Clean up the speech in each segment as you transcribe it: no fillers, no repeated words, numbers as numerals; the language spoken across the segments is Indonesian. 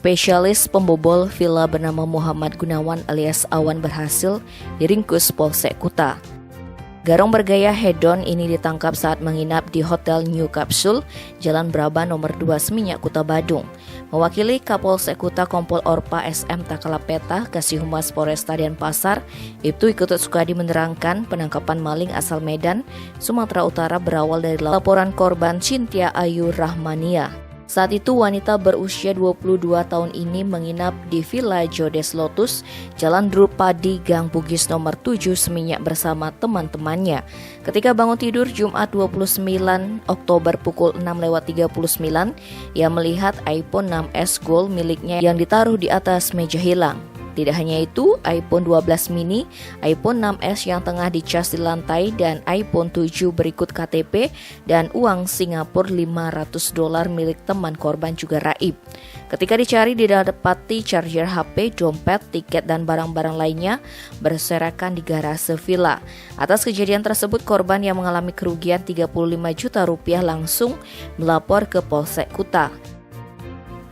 Spesialis pembobol villa bernama Muhammad Gunawan alias Awan berhasil diringkus Polsek Kuta. Garong bergaya hedon ini ditangkap saat menginap di Hotel New Capsule, Jalan Braba nomor 2 Seminyak, Kuta Badung. Mewakili Kapolsek Kuta Kompol Orpa SM Takalapeta, Kasih Humas Polresta Denpasar, Ibtu Iketut Sukadi menerangkan penangkapan maling asal Medan, Sumatera Utara berawal dari laporan korban Cynthia Ayu Rahmania. Saat itu wanita berusia 22 tahun ini menginap di Villa Jodes Lotus, Jalan Drupadi Gang Bugis nomor 7 Seminyak bersama teman-temannya. Ketika bangun tidur Jumat 29 Oktober pukul 6.39, ia melihat iPhone 6s Gold miliknya yang ditaruh di atas meja hilang. Tidak hanya itu, iPhone 12 mini, iPhone 6s yang tengah dicas di lantai, dan iPhone 7 berikut KTP dan uang Singapura $500 milik teman korban juga raib. Ketika dicari didapati charger HP, dompet, tiket, dan barang-barang lainnya berserakan di garase villa. Atas kejadian tersebut, korban yang mengalami kerugian Rp35 juta langsung melapor ke Polsek Kuta.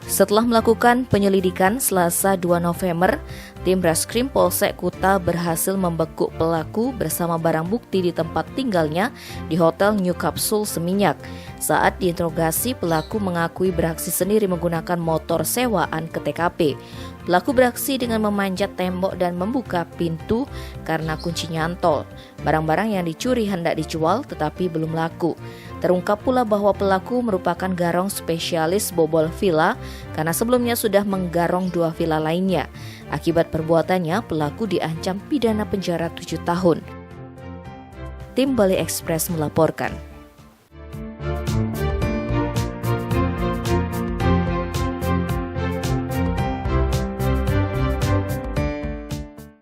Setelah melakukan penyelidikan Selasa 2 November, tim Reskrim Polsek Kuta berhasil membekuk pelaku bersama barang bukti di tempat tinggalnya di Hotel New Capsule Seminyak. Saat diinterogasi, pelaku mengakui beraksi sendiri menggunakan motor sewaan ke TKP. Pelaku beraksi dengan memanjat tembok dan membuka pintu karena kunci nyantol. Barang-barang yang dicuri hendak dijual tetapi belum laku. Terungkap pula bahwa pelaku merupakan garong spesialis bobol villa karena sebelumnya sudah menggarong 2 villa lainnya. Akibat perbuatannya, pelaku diancam pidana penjara 7 tahun. Tim Bali Express melaporkan.